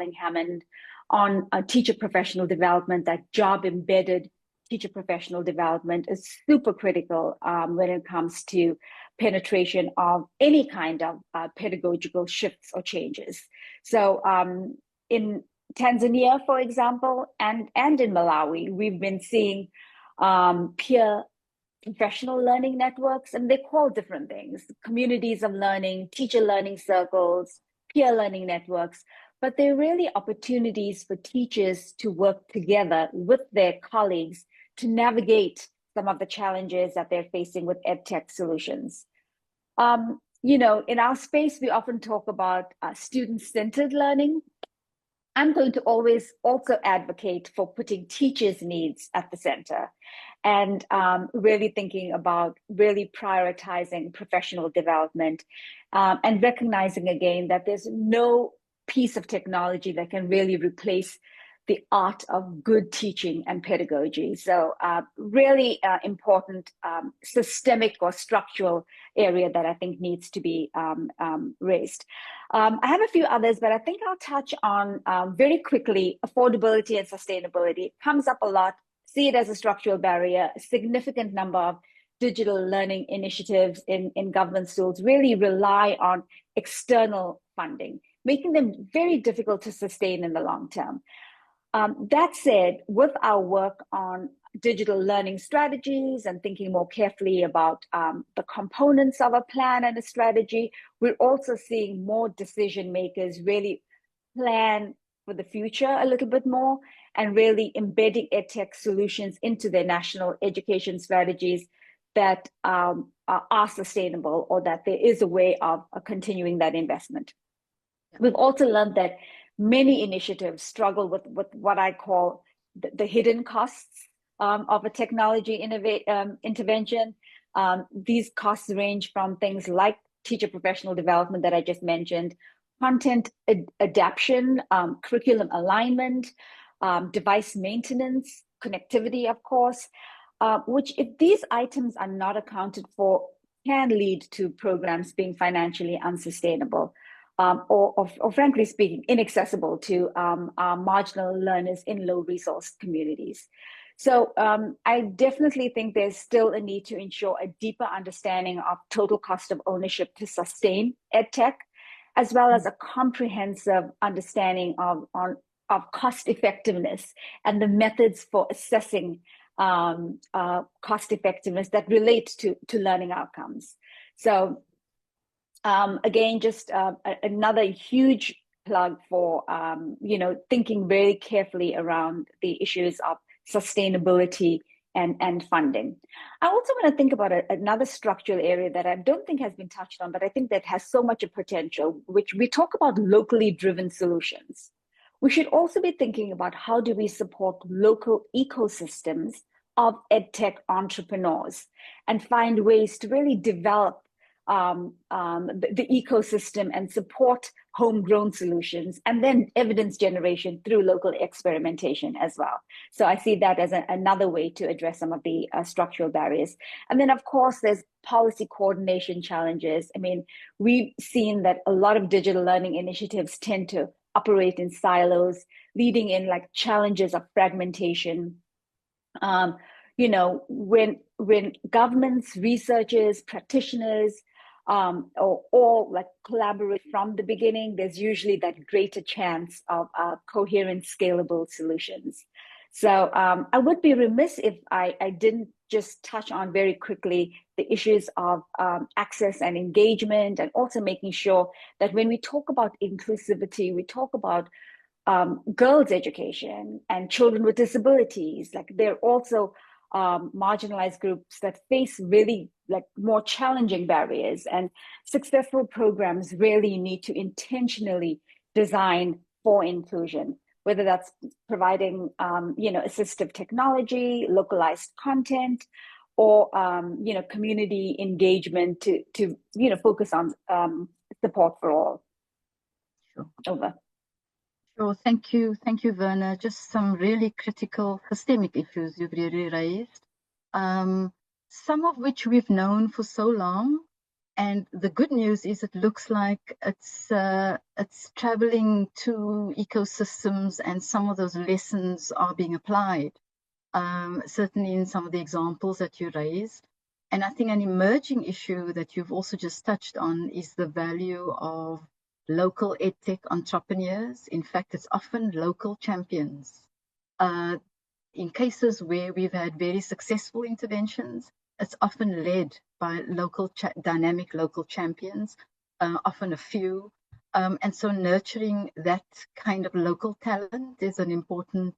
Darling Hammond on teacher professional development, that job-embedded teacher professional development is super critical when it comes to penetration of any kind of pedagogical shifts or changes. So in Tanzania, for example, and in Malawi, we've been seeing peer professional learning networks, and they call different things: communities of learning, teacher learning circles, peer learning networks. But they're really opportunities for teachers to work together with their colleagues to navigate some of the challenges that they're facing with EdTech solutions. In our space, we often talk about student-centered learning. I'm going to always also advocate for putting teachers' needs at the center and really thinking about really prioritizing professional development and recognizing again that there's no piece of technology that can really replace the art of good teaching and pedagogy. So really important systemic or structural area that I think needs to be raised. I have a few others, but I think I'll touch on very quickly affordability and sustainability. It comes up a lot. See it as a structural barrier. A significant number of digital learning initiatives in government schools really rely on external funding, making them very difficult to sustain in the long term. That said, with our work on digital learning strategies and thinking more carefully about the components of a plan and a strategy, we're also seeing more decision makers really plan for the future a little bit more and really embedding EdTech solutions into their national education strategies that are sustainable, or that there is a way of continuing that investment. We've also learned that many initiatives struggle with what I call the hidden costs of a technology intervention. These costs range from things like teacher professional development that I just mentioned, content adaptation, curriculum alignment, device maintenance, connectivity, of course, which, if these items are not accounted for, can lead to programs being financially unsustainable. Or frankly speaking, inaccessible to our marginal learners in low-resource communities. So I definitely think there's still a need to ensure a deeper understanding of total cost of ownership to sustain EdTech, as well as a comprehensive understanding of cost effectiveness and the methods for assessing cost effectiveness that relate to learning outcomes. So again, just another huge plug for thinking very carefully around the issues of sustainability and funding. I also want to think about another structural area that I don't think has been touched on, but I think that has so much potential, which we talk about locally driven solutions. We should also be thinking about how do we support local ecosystems of EdTech entrepreneurs and find ways to really develop the ecosystem and support homegrown solutions, and then evidence generation through local experimentation as well. So I see that as another way to address some of the structural barriers. And then, of course, there's policy coordination challenges. I mean, we've seen that a lot of digital learning initiatives tend to operate in silos, leading in like challenges of fragmentation. When governments, researchers, practitioners, or all like collaborate from the beginning, there's usually that greater chance of coherent, scalable solutions. So I would be remiss if I didn't just touch on very quickly the issues of access and engagement, and also making sure that when we talk about inclusivity, we talk about girls' education and children with disabilities. Like, they're also marginalized groups that face really like more challenging barriers, and successful programs really need to intentionally design for inclusion, whether that's providing assistive technology, localized content, or community engagement to focus on support for all. Sure. Over. Sure, thank you, Verna. Just some really critical systemic issues you've really raised, some of which we've known for so long, And the good news is it looks like it's traveling to ecosystems, and some of those lessons are being applied, certainly in some of the examples that you raise. And I think an emerging issue that you've also just touched on is the value of local edtech entrepreneurs. In fact, it's often local champions. Uh, in cases where we've had very successful interventions, it's often led by dynamic local champions, often a few. And so nurturing that kind of local talent is an important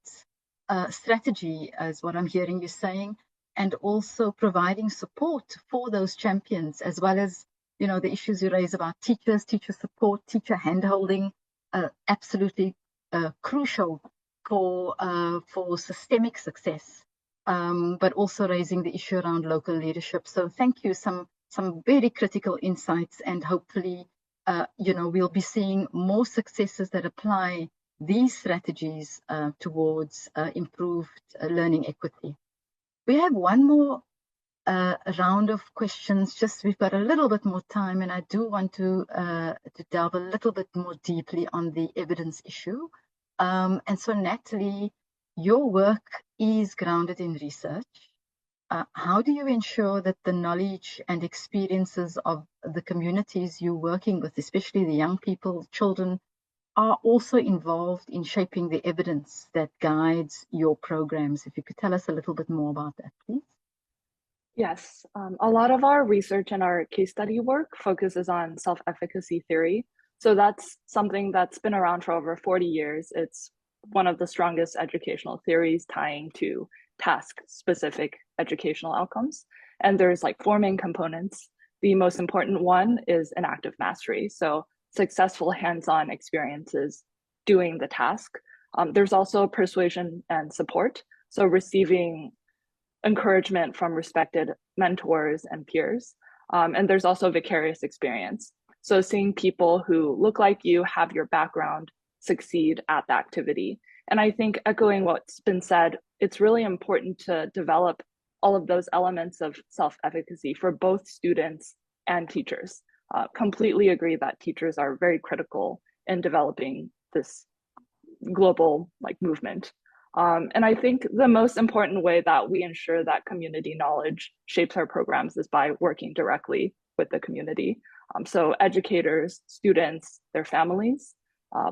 strategy, as what I'm hearing you saying, and also providing support for those champions, as well as, you know, the issues you raise about teachers, teacher support, teacher handholding, absolutely crucial for systemic success, but also raising the issue around local leadership. So thank you, some very critical insights, and hopefully, you know, we'll be seeing more successes that apply these strategies towards improved learning equity. We have one more round of questions. Just we've got a little bit more time, and I do want to delve a little bit more deeply on the evidence issue. And so, Natalie, your work is grounded in research. How do you ensure that the knowledge and experiences of the communities you're working with, especially the young people, children, are also involved in shaping the evidence that guides your programs? If you could tell us a little bit more about that, please. Yes, a lot of our research and our case study work focuses on self-efficacy theory. So that's something that's been around for over 40 years. It's one of the strongest educational theories tying to task-specific educational outcomes. And there's like four main components. The most important one is an active mastery. So successful hands-on experiences doing the task. There's also persuasion and support. So receiving encouragement from respected mentors and peers. And there's also vicarious experience. So seeing people who look like you, have your background, succeed at the activity. And I think echoing what's been said, it's really important to develop all of those elements of self-efficacy for both students and teachers. Completely agree that teachers are very critical in developing this global movement. And I think the most important way that we ensure that community knowledge shapes our programs is by working directly with the community. So educators, students, their families,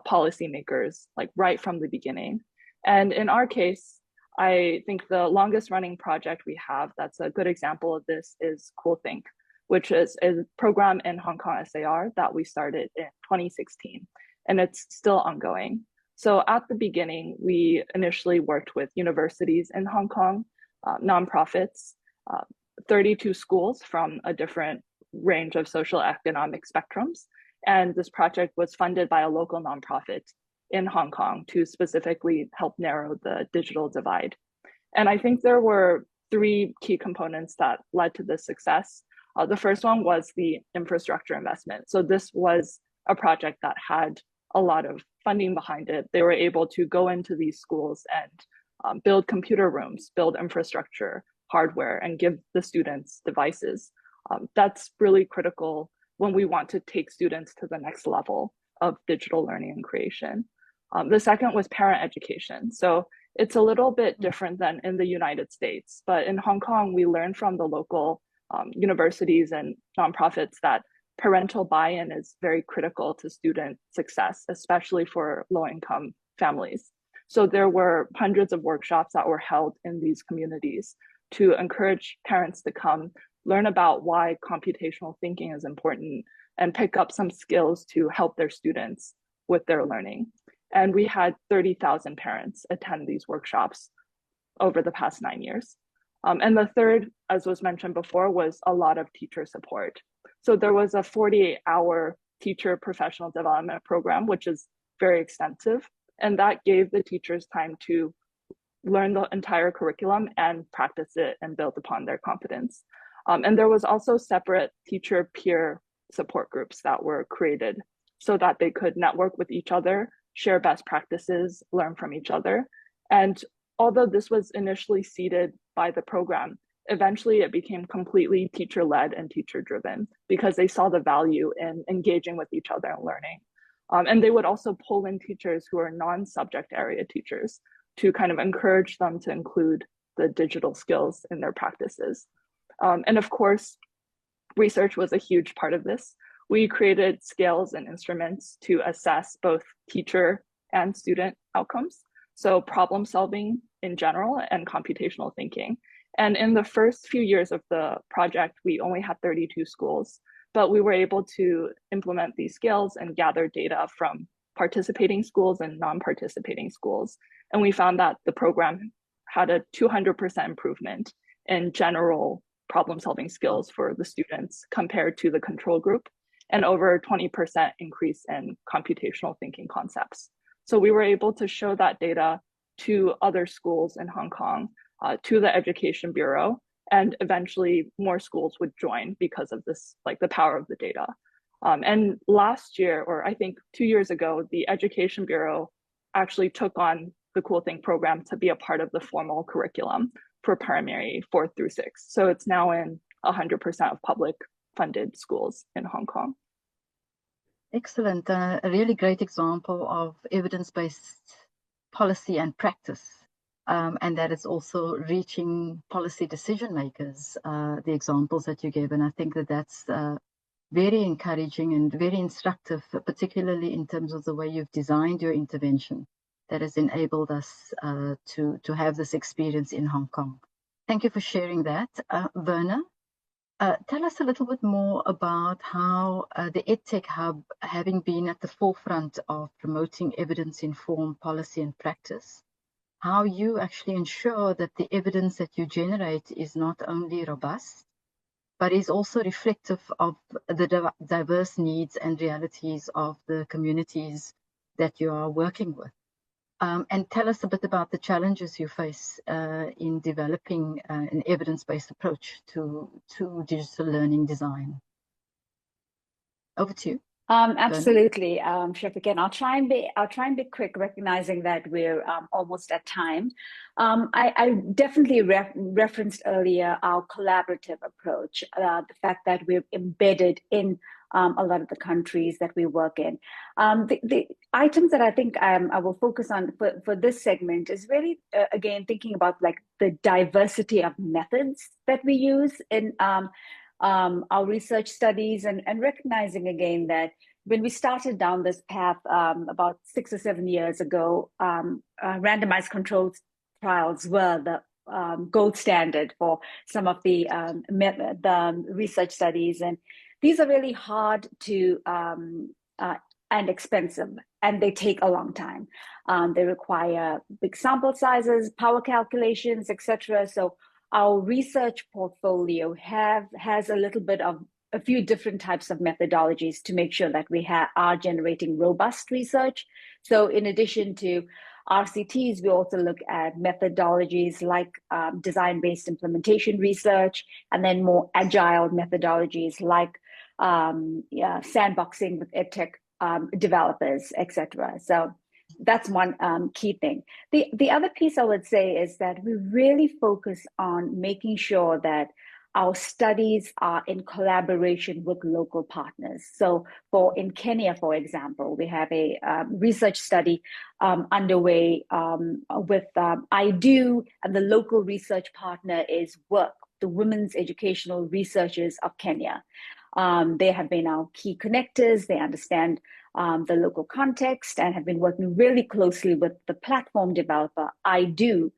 policymakers, right from the beginning. And in our case, I think the longest running project we have that's a good example of this is Cool Think, which is a program in Hong Kong SAR that we started in 2016, and it's still ongoing. So at the beginning, we initially worked with universities in Hong Kong, nonprofits, 32 schools from a different range of social economic spectrums. And this project was funded by a local nonprofit in Hong Kong to specifically help narrow the digital divide. And I think there were three key components that led to this success. The first one was the infrastructure investment. So this was a project that had a lot of funding behind it. They were able to go into these schools and build computer rooms, build infrastructure, hardware, and give the students devices. That's really critical when we want to take students to the next level of digital learning and creation. The second was parent education. So it's a little bit different than in the United States, but in Hong Kong, we learned from the local universities and nonprofits that parental buy-in is very critical to student success, especially for low-income families. So there were hundreds of workshops that were held in these communities to encourage parents to come learn about why computational thinking is important and pick up some skills to help their students with their learning. And we had 30,000 parents attend these workshops over the past 9 years. And the third, as was mentioned before, was a lot of teacher support. So there was a 48-hour teacher professional development program, which is very extensive. And that gave the teachers time to learn the entire curriculum and practice it and build upon their competence. And there was also separate teacher peer support groups that were created so that they could network with each other, share best practices, learn from each other. And although this was initially seeded by the program, eventually it became completely teacher-led and teacher-driven because they saw the value in engaging with each other and learning. And they would also pull in teachers who are non-subject area teachers to kind of encourage them to include the digital skills in their practices. And of course, research was a huge part of this. We created scales and instruments to assess both teacher and student outcomes. So problem solving in general and computational thinking. And in the first few years of the project, we only had 32 schools, but we were able to implement these scales and gather data from participating schools and non-participating schools. And we found that the program had a 200% improvement in general problem-solving skills for the students compared to the control group, and over 20% increase in computational thinking concepts. So we were able to show that data to other schools in Hong Kong, to the Education Bureau, and eventually more schools would join because of this, like the power of the data. And last year, or I think 2 years ago, the Education Bureau actually took on the Cool Think program to be a part of the formal curriculum for primary 4th through 6th. So it's now in 100% of public funded schools in Hong Kong. Excellent. A really great example of evidence-based policy and practice, and that it's also reaching policy decision makers, the examples that you gave. And I think that that's very encouraging and very instructive, particularly in terms of the way you've designed your intervention that has enabled us to have this experience in Hong Kong. Thank you for sharing that. Verna, tell us a little bit more about how the EdTech Hub, having been at the forefront of promoting evidence-informed policy and practice, how you actually ensure that the evidence that you generate is not only robust, but is also reflective of the diverse needs and realities of the communities that you are working with. And tell us a bit about the challenges you face in developing an evidence-based approach to digital learning design. Over to you. Absolutely, Shafiq. I'll try and be quick, recognizing that we're almost at time. I definitely referenced earlier our collaborative approach, the fact that we're embedded in a lot of the countries that we work in. The items that I think I will focus on for this segment is really, again, thinking about like the diversity of methods that we use in our research studies, and recognizing again that when we started down this path about 6 or 7 years ago, randomized controlled trials were the gold standard for some of the research studies. And these are really hard to and expensive, and they take a long time. They require big sample sizes, power calculations, etc. So our research portfolio has a little bit of a few different types of methodologies to make sure that we are generating robust research. So in addition to RCTs, we also look at methodologies like design-based implementation research, and then more agile methodologies like sandboxing with EdTech developers, etc. So that's one key thing. The other piece I would say is that we really focus on making sure that our studies are in collaboration with local partners. So in Kenya, for example, we have a research study underway with IDO, and the local research partner is WORK, the Women's Educational Researchers of Kenya. They have been our key connectors. They understand the local context and have been working really closely with the platform developer, IDO,